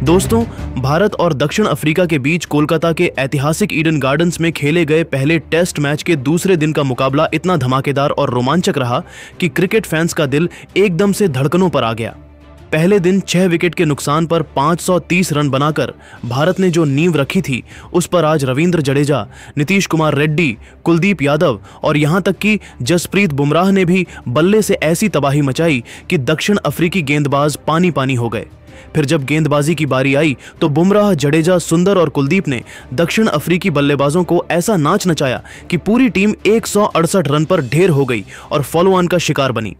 दोस्तों, भारत और दक्षिण अफ्रीका के बीच कोलकाता के ऐतिहासिक ईडन गार्डन्स में खेले गए पहले टेस्ट मैच के दूसरे दिन का मुकाबला इतना धमाकेदार और रोमांचक रहा कि क्रिकेट फैंस का दिल एकदम से धड़कनों पर आ गया। पहले दिन 6 विकेट के नुकसान पर 530 रन बनाकर भारत ने जो नींव रखी थी, उस पर आज रविंद्र जडेजा, नीतीश कुमार रेड्डी, कुलदीप यादव और यहां तक कि जसप्रीत बुमराह ने भी बल्ले से ऐसी तबाही मचाई कि दक्षिण अफ्रीकी गेंदबाज पानी पानी हो गए। फिर जब गेंदबाजी की बारी आई तो बुमराह, जडेजा, सुंदर और कुलदीप ने दक्षिण अफ्रीकी बल्लेबाजों को ऐसा नाच नचाया कि पूरी टीम 168 रन पर ढेर हो गई और फॉलो ऑन का शिकार बनी।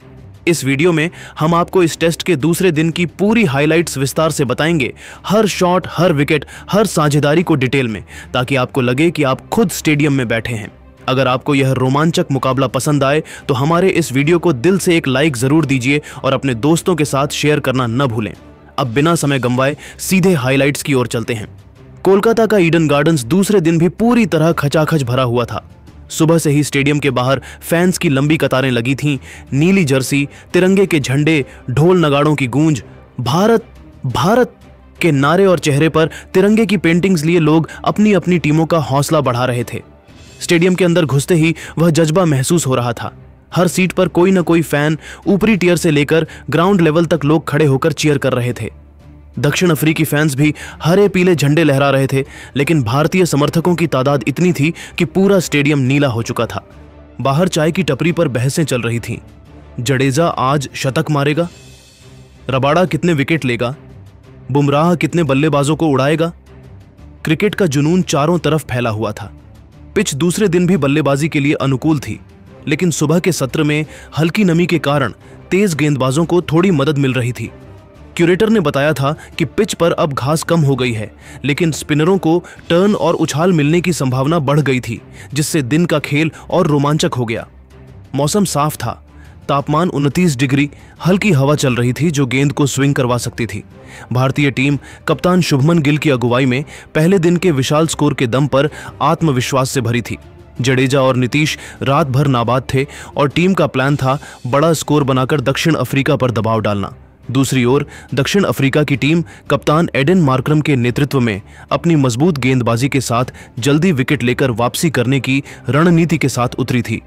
इस वीडियो में हम आपको इस टेस्ट के दूसरे दिन की पूरी हाइलाइट्स विस्तार से बताएंगे, हर शॉट, हर विकेट, हर साझेदारी को डिटेल में, ताकि आपको लगे कि आप खुद स्टेडियम में बैठे हैं। अगर आपको यह रोमांचक मुकाबला पसंद आए तो हमारे इस वीडियो को दिल से एक लाइक जरूर दीजिए और अपने दोस्तों के साथ शेयर करना न भूलें। अब बिना समय गंवाए सीधे हाइलाइट्स की ओर चलते हैं। कोलकाता का ईडन गार्डन्स दूसरे दिन भी पूरी तरह खचाखच भरा हुआ था। सुबह से ही स्टेडियम के बाहर फैंस की लंबी कतारें लगी थीं। नीली जर्सी, तिरंगे के झंडे, ढोल नगाड़ों की गूंज, भारत भारत के नारे और चेहरे पर तिरंगे की पेंटिंग्स लिए लोग अपनी अपनी टीमों का हौसला बढ़ा रहे थे। स्टेडियम के अंदर घुसते ही वह जज्बा महसूस हो रहा था। हर सीट पर कोई न कोई फैन, ऊपरी टियर से लेकर ग्राउंड लेवल तक लोग खड़े होकर चीयर कर रहे थे। दक्षिण अफ्रीकी फैंस भी हरे पीले झंडे लहरा रहे थे, लेकिन भारतीय समर्थकों की तादाद इतनी थी कि पूरा स्टेडियम नीला हो चुका था। बाहर चाय की टपरी पर बहसें चल रही थीं। जडेजा आज शतक मारेगा? रबाड़ा कितने विकेट लेगा? बुमराह कितने बल्लेबाजों को उड़ाएगा? क्रिकेट का जुनून चारों तरफ फैला हुआ था। पिच दूसरे दिन भी बल्लेबाजी के लिए अनुकूल थी, लेकिन सुबह के सत्र में हल्की नमी के कारण तेज गेंदबाजों को थोड़ी मदद मिल रही थी। क्यूरेटर ने बताया था कि पिच पर अब घास कम हो गई है, लेकिन स्पिनरों को टर्न और उछाल मिलने की संभावना बढ़ गई थी, जिससे दिन का खेल और रोमांचक हो गया। मौसम साफ था, तापमान 29 डिग्री, हल्की हवा चल रही थी जो गेंद को स्विंग करवा सकती थी। भारतीय टीम कप्तान शुभमन गिल की अगुवाई में पहले दिन के विशाल स्कोर के दम पर आत्मविश्वास से भरी थी। जडेजा और नीतीश रात भर नाबाद थे और टीम का प्लान था बड़ा स्कोर बनाकर दक्षिण अफ्रीका पर दबाव डालना। दूसरी ओर दक्षिण अफ्रीका की टीम कप्तान एडेन मार्करम के नेतृत्व में अपनी मजबूत गेंदबाजी के साथ जल्दी विकेट लेकर वापसी करने की रणनीति के साथ उतरी थी।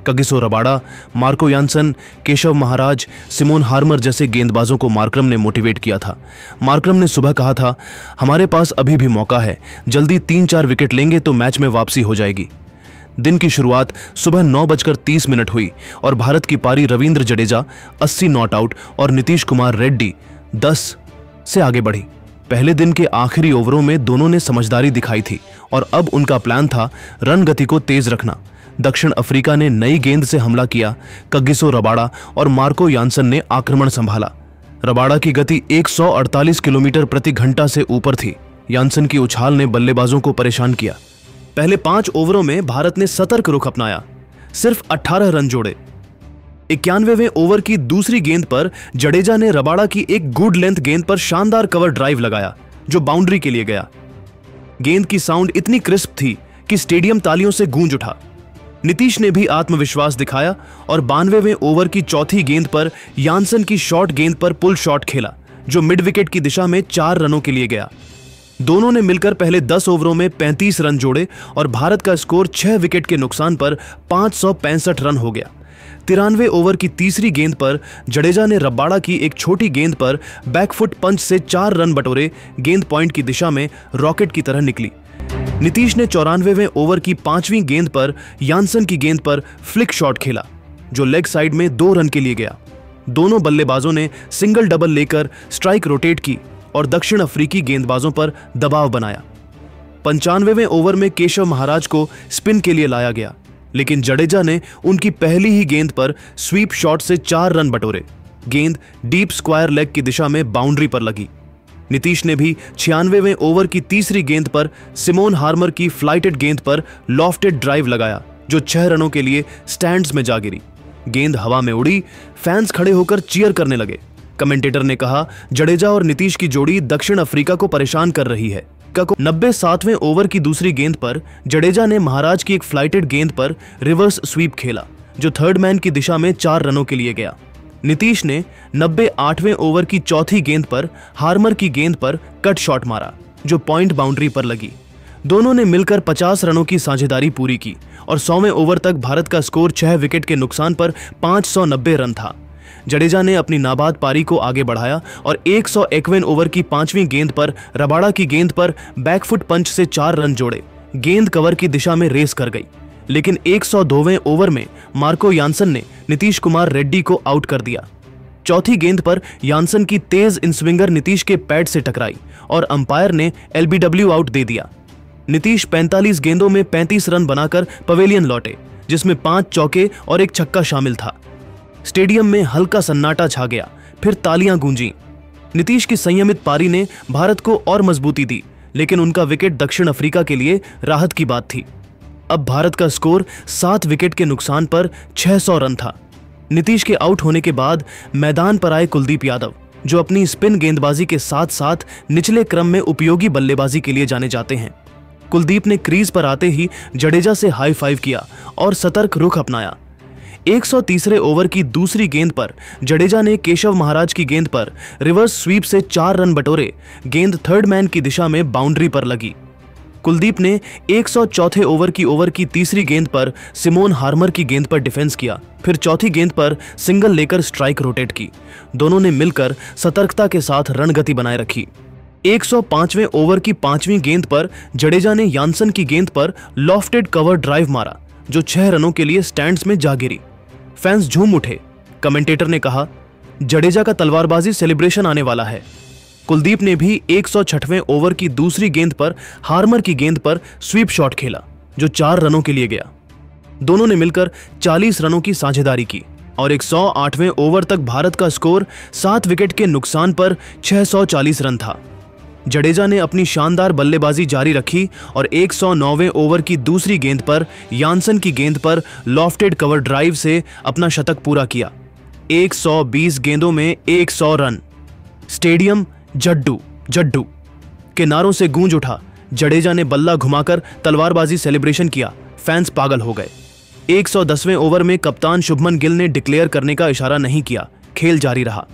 Kagiso Rabada, Marco Jansen, Keshav Maharaj, Simon Harmer जैसे गेंदबाजों को मार्करम ने मोटिवेट किया था। मार्करम ने सुबह कहा था, हमारे पास अभी भी मौका है, जल्दी 3-4 विकेट लेंगे तो मैच में वापसी हो जाएगी। दिन की शुरुआत सुबह 9:30 हुई और भारत की पारी रविंद्र जडेजा 80 नॉट आउट और नीतीश कुमार रेड्डी 10 से आगे बढ़ी। पहले दिन के आखिरी ओवरों में दोनों ने समझदारी दिखाई थी और अब उनका प्लान था रन गति को तेज रखना। दक्षिण अफ्रीका ने नई गेंद से हमला किया। कगिसो रबाड़ा और मार्को यानसन ने आक्रमण संभाला। रबाड़ा की गति 148 किलोमीटर प्रति घंटा से ऊपर थी। यानसन की उछाल ने बल्लेबाजों को परेशान किया। पहले 5 ओवरों में भारत ने सतर्क रुख अपनाया, सिर्फ 18 रन जोड़े। 91वें ओवर की दूसरी गेंद पर जडेजा ने रबाड़ा की एक गुड लेंथ गेंद पर शानदार कवर ड्राइव लगाया, जो बाउंड्री के लिए गया। गेंद की साउंड इतनी क्रिस्प थी कि स्टेडियम तालियों से गूंज उठा। नीतीश ने भी आत्मविश्वास दिखाया और 92वें ओवर की चौथी गेंद पर यानसन की शॉर्ट गेंद पर पुल शॉट खेला, जो मिड विकेट की दिशा में 4 रनों के लिए गया। दोनों ने मिलकर पहले 10 ओवरों में 35 रन जोड़े और भारत का स्कोर 6 विकेट के नुकसान पर 565 रन हो गया। 93 ओवर की तीसरी गेंद पर जडेजा ने रबाड़ा की एक छोटी गेंद पर बैकफुट पंच से 4 रन बटोरे। गेंद पॉइंट की दिशा में रॉकेट की तरह निकली। नीतीश ने 94वें ओवर की 5वीं गेंद पर यानसन की गेंद पर फ्लिक शॉट खेला, जो लेग साइड में 2 रन के लिए गया। दोनों बल्लेबाजों ने सिंगल डबल लेकर स्ट्राइक रोटेट की और दक्षिण अफ्रीकी गेंदबाजों पर दबाव बनाया। 95वें ओवर में केशव महाराज को स्पिन के लिए लाया गया, लेकिन जडेजा ने उनकी पहली ही गेंद पर स्वीप शॉट से 4 रन बटोरे। गेंद डीप स्क्वायर लेग की दिशा में बाउंड्री पर लगी। नीतीश ने भी 96वें ओवर की तीसरी गेंद पर सिमोन हार्मर की फ्लाइटेड गेंद पर लॉफ्टेड ड्राइव लगाया, जो 6 रनों के लिए स्टैंड्स में जा गिरी। गेंद हवा में उड़ी, फैंस खड़े होकर चीयर करने लगे। कमेंटेटर ने कहा, जडेजा और नीतीश की जोड़ी दक्षिण अफ्रीका को परेशान कर रही है। 97वें ओवर की दूसरी गेंद पर जडेजा ने महाराज की एक फ्लाइटेड गेंद पर रिवर्स स्वीप खेला, जो थर्ड मैन की दिशा में 4 रनों के लिए गया। नीतीश ने 98वें ओवर की चौथी गेंद पर हार्मर की गेंद पर कट शॉट मारा जो पॉइंट बाउंड्री पर लगी। दोनों ने मिलकर 50 रनों की साझेदारी पूरी की और 100वें ओवर तक भारत का स्कोर 6 विकेट के नुकसान पर 590 रन था। जडेजा ने अपनी नाबाद पारी को आगे बढ़ाया और 151वें ओवर की 5वीं गेंद पर रबाड़ा की गेंद पर बैकफुट पंच से 4 रन जोड़े। गेंद कवर की दिशा में रेस कर गई, लेकिन 102वें ओवर में मार्को यानसन ने नीतीश कुमार रेड्डी को आउट कर दिया। चौथी गेंद पर यानसन की तेज इनस्विंगर नीतीश के पैड से टकराई और अंपायर ने एलबीडब्ल्यू आउट दे दिया। नीतीश 45 गेंदों में 35 रन बनाकर पवेलियन लौटे, जिसमें 5 चौके और 1 छक्का शामिल था। स्टेडियम में हल्का सन्नाटा छा गया, फिर तालियां गूंजी। नीतीश की संयमित पारी ने भारत को और मजबूती दी, लेकिन उनका विकेट दक्षिण अफ्रीका के लिए राहत की बात थी। अब भारत का स्कोर 7 विकेट के नुकसान पर 600 रन था। नीतीश के आउट होने के बाद मैदान पर आए कुलदीप यादव, जो अपनी स्पिन गेंदबाजी के साथ साथ निचले क्रम में उपयोगी बल्लेबाजी के लिए जाने जाते हैं। कुलदीप ने क्रीज पर आते ही जडेजा से हाई फाइव किया और सतर्क रुख अपनाया। 130वें ओवर की दूसरी गेंद पर जडेजा ने केशव महाराज की गेंद पर रिवर्स स्वीप से 4 रन बटोरे। गेंद थर्ड मैन की दिशा में बाउंड्री पर लगी। कुलदीप ने 104 ओवर की तीसरी गेंद पर सिमोन हार्मर की गेंद पर डिफेंस किया, फिर चौथी गेंद पर सिंगल लेकर स्ट्राइक रोटेट की। दोनों ने मिलकर सतर्कता के साथ रणगति बनाए रखी। 105वें ओवर की 5वीं गेंद पर जडेजा ने यानसन की गेंद पर लॉफ्टेड कवर ड्राइव मारा, जो 6 रनों के लिए स्टैंड्स में जा गिरी। फैंस झूम उठे। कमेंटेटर ने कहा, जडेजा का तलवारबाजी सेलिब्रेशन आने वाला है। कुलदीप ने भी 106वें ओवर की दूसरी गेंद पर हार्मर की गेंद पर स्वीप शॉट खेला, जो 4 रनों के लिए गया। दोनों ने मिलकर 40 रनों की साझेदारी की और 108वें ओवर तक भारत का स्कोर 7 विकेट के नुकसान पर 640 रन था। जडेजा ने अपनी शानदार बल्लेबाजी जारी रखी और 109वें ओवर की दूसरी गेंद पर यानसन की गेंद पर लॉफ्टेड कवर ड्राइव से अपना शतक पूरा किया। 120 गेंदों में 100 रन। स्टेडियम जड्डू जड्डू के नारों से गूंज उठा। जडेजा ने बल्ला घुमाकर तलवारबाजी सेलिब्रेशन किया। फैंस पागल हो गए। 110वें ओवर में कप्तान शुभमन गिल ने डिक्लेयर करने का इशारा नहीं किया। खेल जारी रहा।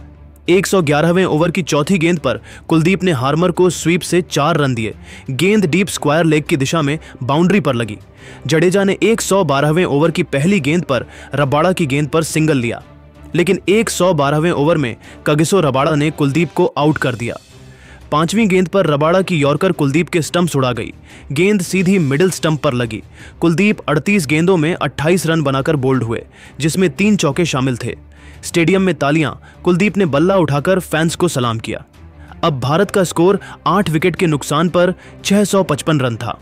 111वें ओवर की चौथी गेंद पर कुलदीप ने हार्मर को स्वीप से 4 रन दिए। गेंद डीप स्क्वायर लेग की दिशा में बाउंड्री पर लगी। जडेजा ने 112वें ओवर की पहली गेंद पर रबाड़ा की गेंद पर सिंगल लिया, लेकिन 112वें ओवर में कगिसो रबाड़ा ने कुलदीप को आउट कर दिया। 5वीं गेंद पर रबाड़ा की यॉर्कर कुलदीप के स्टंप उड़ा गई। गेंद सीधी मिडिल स्टंप पर लगी। कुलदीप 38 गेंदों में 28 रन बनाकर बोल्ड हुए, जिसमें 3 चौके शामिल थे। स्टेडियम में तालियां। कुलदीप ने बल्ला उठाकर फैंस को सलाम किया। अब भारत का स्कोर 8 विकेट के नुकसान पर 655 रन था।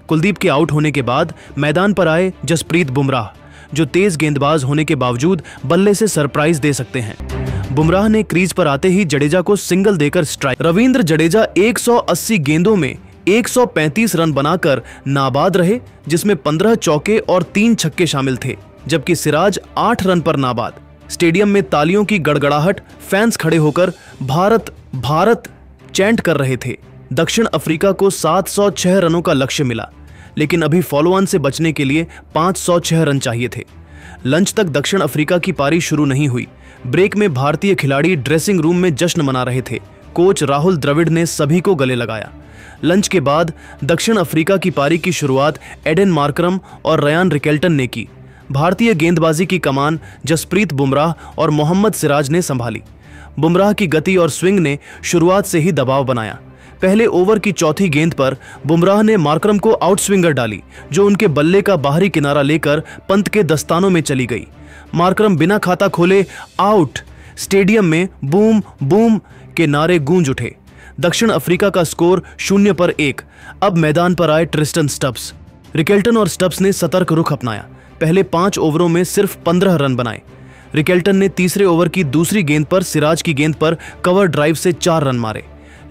कुलदीप के आउट होने के बाद मैदान पर आए जसप्रीत बुमराह, जो तेज गेंदबाज होने के बावजूद बल्ले से सरप्राइज दे सकते हैं। बुमराह ने क्रीज पर आते ही जडेजा को सिंगल देकर स्ट्राइक। रविंद्र जडेजा 180 गेंदों में 135 रन बनाकर नाबाद रहे, जिसमें 15 चौके और 3 छक्के शामिल थे, जबकि सिराज 8 रन पर नाबाद। स्टेडियम में तालियों की गड़गड़ाहट। फैंस खड़े होकर भारत भारत चैंट कर रहे थे। दक्षिण अफ्रीका को 706 रनों का लक्ष्य मिला, लेकिन अभी फॉलो ऑन से बचने के लिए 506 रन चाहिए थे। लंच तक दक्षिण अफ्रीका की पारी शुरू नहीं हुई। ब्रेक में भारतीय खिलाड़ी ड्रेसिंग रूम में जश्न मना रहे थे। कोच राहुल द्रविड़ ने सभी को गले लगाया। लंच के बाद दक्षिण अफ्रीका की पारी की शुरुआत एडन मार्करम और रयान रिकेल्टन ने की। भारतीय गेंदबाजी की कमान जसप्रीत बुमराह और मोहम्मद सिराज ने संभाली। बुमराह की गति और स्विंग ने शुरुआत से ही दबाव बनाया। पहले ओवर की चौथी गेंद पर बुमराह ने मार्करम को आउट स्विंगर डाली, जो उनके बल्ले का बाहरी किनारा लेकर पंत के दस्तानों में चली गई। मार्करम बिना खाता खोले आउट। स्टेडियम में बूम बूम के नारे गूंज उठे। दक्षिण अफ्रीका का स्कोर 0 पर 1। अब मैदान पर आए ट्रिस्टन स्टब्स। रिकेल्टन और स्टब्स ने सतर्क रुख अपनाया। पहले 5 ओवरों में सिर्फ 15 रन बनाए। रिकेल्टन ने तीसरे ओवर की दूसरी गेंद पर सिराज की गेंद पर कवर ड्राइव से 4 रन मारे,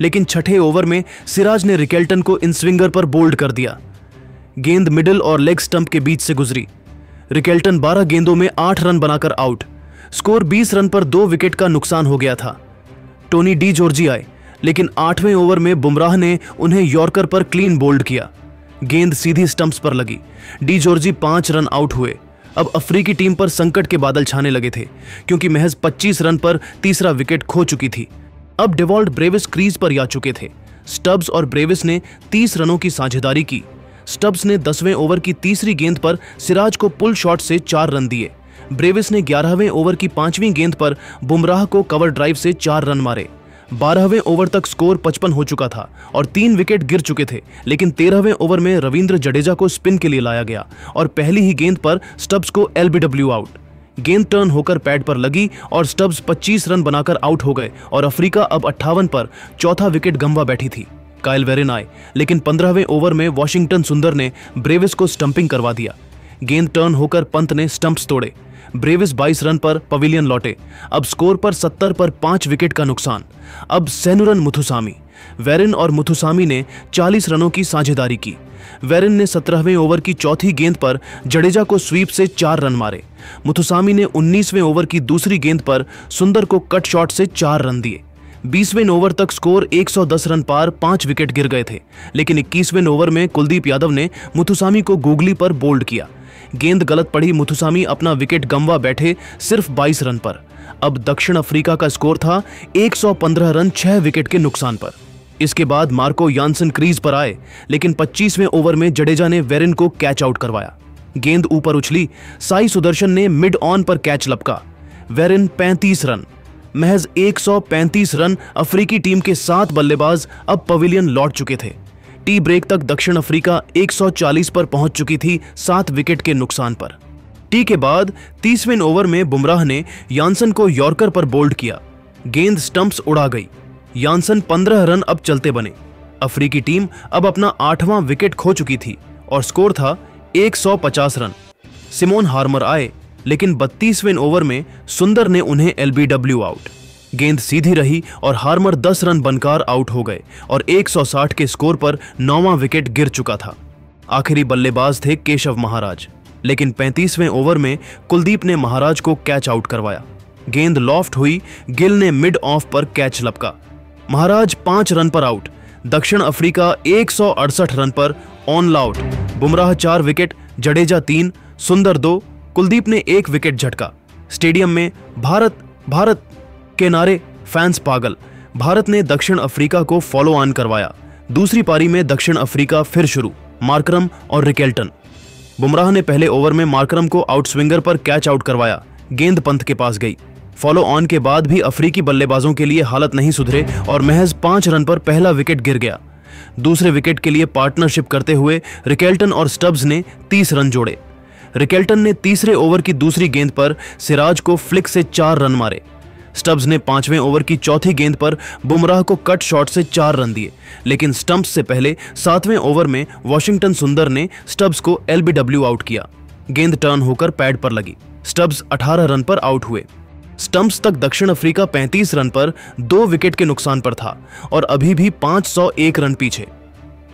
लेकिन छठे ओवर में सिराज ने रिकेल्टन को इन स्विंगर पर बोल्ड कर दिया। गेंद मिडिल और लेग स्टंप के बीच से गुजरी। रिकेल्टन 12 गेंदों में 8 रन बनाकर आउट। स्कोर 20 रन पर 2 विकेट का नुकसान हो गया था। टोनी डी जॉर्जी आए, लेकिन 8वें ओवर में बुमराह ने उन्हें यॉर्कर पर क्लीन बोल्ड किया। गेंद सीधी स्टंप्स पर लगी। डी जॉर्जी 5 रन आउट हुए। अब अफ्रीकी टीम पर संकट के बादल छाने लगे थे, क्योंकि महज 25 रन पर तीसरा विकेट खो चुकी थी। अब डेवॉल्ट ब्रेविस क्रीज पर आ चुके थे। स्टब्स और ब्रेविस ने 30 रनों की साझेदारी की। स्टब्स ने 10वें ओवर की तीसरी गेंद पर सिराज को पुल शॉट से 4 रन दिए। ब्रेविस ने 11वें ओवर की 5वीं गेंद पर बुमराह को कवर ड्राइव से 4 रन मारे। 12वें ओवर तक स्कोर 55 हो चुका था और 3 विकेट गिर चुके थे, लेकिन 13वें ओवर में रविंद्र जडेजा को स्पिन के लिए लाया गया और पहली ही गेंद पर स्टब्स को LBW आउट। गेंद टर्न होकर पैड पर लगी और स्टब्स 25 रन बनाकर आउट हो गए और अफ्रीका अब 58 पर चौथा विकेट गंवा बैठी थी। काइल वेरिन आए, लेकिन 15वें ओवर में वॉशिंगटन सुंदर ने ब्रेविस को स्टंपिंग करवा दिया। गेंद टर्न होकर पंत ने स्टंप्स तोड़े। ब्रेविस 22 रन पर पवेलियन लौटे। अब स्कोर पर 70 पर 5 विकेट का नुकसान। अब सेनुरन मुथुसामी, वेरिन और मुथुसामी ने 40 रनों की साझेदारी की। वेरिन ने 17वें ओवर की चौथी गेंद पर जडेजा को स्वीप से 4 रन मारे। मुथुसामी ने 19वें ओवर की दूसरी गेंद पर सुंदर को कट शॉट से 4 रन दिए। 20वें ओवर तक स्कोर 110 रन पार 5 विकेट गिर गए थे, लेकिन 21वें ओवर में कुलदीप यादव ने मुथुसामी को गूगली पर बोल्ड किया। गेंद गलत पड़ी, मुथुसामी अपना विकेट गंवा बैठे सिर्फ 22 रन पर। अब दक्षिण अफ्रीका का स्कोर था 115 रन 6 विकेट के नुकसान पर। इसके बाद मार्को यानसन क्रीज पर आए, लेकिन 25वें ओवर में जडेजा ने वेरिन को कैच आउट करवाया। गेंद ऊपर उछली, साई सुदर्शन ने मिड ऑन पर कैच लपका। वेरिन 35 रन, महज 135 रन। अफ्रीकी टीम के 7 बल्लेबाज अब पवेलियन लौट चुके थे। टी ब्रेक तक दक्षिण अफ्रीका 140 पर पहुंच चुकी थी 7 विकेट के नुकसान पर। टी के बाद 30वें ओवर में बुमराह ने यानसन को यॉर्कर पर बोल्ड किया। गेंद स्टंप्स उड़ा गई। यानसन 15 रन अब चलते बने। अफ्रीकी टीम अब अपना 8वां विकेट खो चुकी थी और स्कोर था 150 रन। सिमोन हार्मर आए, लेकिन 32वें ओवर में सुंदर ने उन्हें LBW आउट। गेंद सीधी रही और हार्मर 10 रन बनकर आउट हो गए और 160 के स्कोर पर 9वां विकेट गिर चुका था। आखिरी बल्लेबाज थे केशव महाराज, लेकिन 35वें ओवर में कुलदीप ने महाराज को कैच आउट करवाया। गेंद लॉफ्ट हुई, गिल ने मिड ऑफ पर कैच लपका। महाराज 5 रन पर आउट। दक्षिण अफ्रीका 168 रन पर on out. Bumrah 4 wicket, Jadeja 3, सुंदर 2, कुलदीप ने 1 विकेट झटका। स्टेडियम में भारत भारत के नारे, फैंस पागल। भारत ने दक्षिण अफ्रीका को फॉलो ऑन करवाया। दूसरी पारी में दक्षिण अफ्रीका फिर शुरू, मार्करम और रिकेल्टन। बुमराह ने पहले ओवर में मार्करम को आउट स्विंगर पर कैच आउट करवाया। गेंद पंत के पास गई। फॉलो ऑन के बाद भी अफ्रीकी बल्लेबाजों के लिए हालत नहीं सुधरे और महज 5 रन पर पहला विकेट गिर गया। दूसरे विकेट के लिए पार्टनरशिप करते हुए रिकेल्टन और स्टब्स ने 30 रन जोड़े। रिकेल्टन ने तीसरे ओवर की दूसरी गेंद पर सिराज को फ्लिक से 4 रन मारे। स्टब्स ने 5वें ओवर की चौथी गेंद पर बुमराह को कट शॉट से 4 रन दिए, लेकिन स्टंप्स से पहले 7वें ओवर में वॉशिंगटन सुंदर ने स्टब्स को LBW आउट किया। गेंद टर्न होकर पैड पर लगी। स्टब्स 18 रन पर आउट हुए। स्टंप्स तक दक्षिण अफ्रीका 35 रन पर 2 विकेट के नुकसान पर था और अभी भी 501 रन पीछे।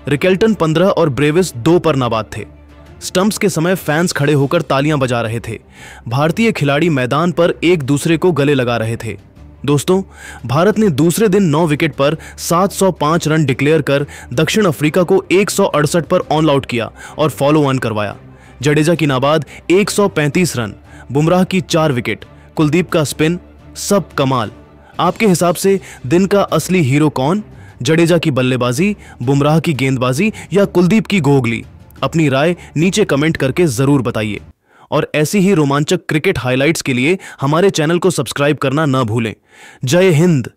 रिकेल्टन 15 और ब्रेविस 2 पर नाबाद थे। स्टंप्स के समय फैंस खड़े होकर तालियां बजा रहे थे। भारतीय खिलाड़ी मैदान पर एक दूसरे को गले लगा रहे थे। दोस्तों, भारत ने दूसरे दिन 9 विकेट पर 705 रन डिक्लेयर कर दक्षिण अफ्रीका को 168 पर ऑन आउट किया और फॉलो ऑन करवाया। जडेजा की नाबाद 135 रन, बुमराह की 4 विकेट, कुलदीप का स्पिन, सब कमाल। आपके हिसाब से दिन का असली हीरो कौन? जडेजा की बल्लेबाजी, बुमराह की गेंदबाजी या कुलदीप की गोगली? अपनी राय नीचे कमेंट करके जरूर बताइए और ऐसी ही रोमांचक क्रिकेट हाइलाइट्स के लिए हमारे चैनल को सब्सक्राइब करना न भूलें। जय हिंद।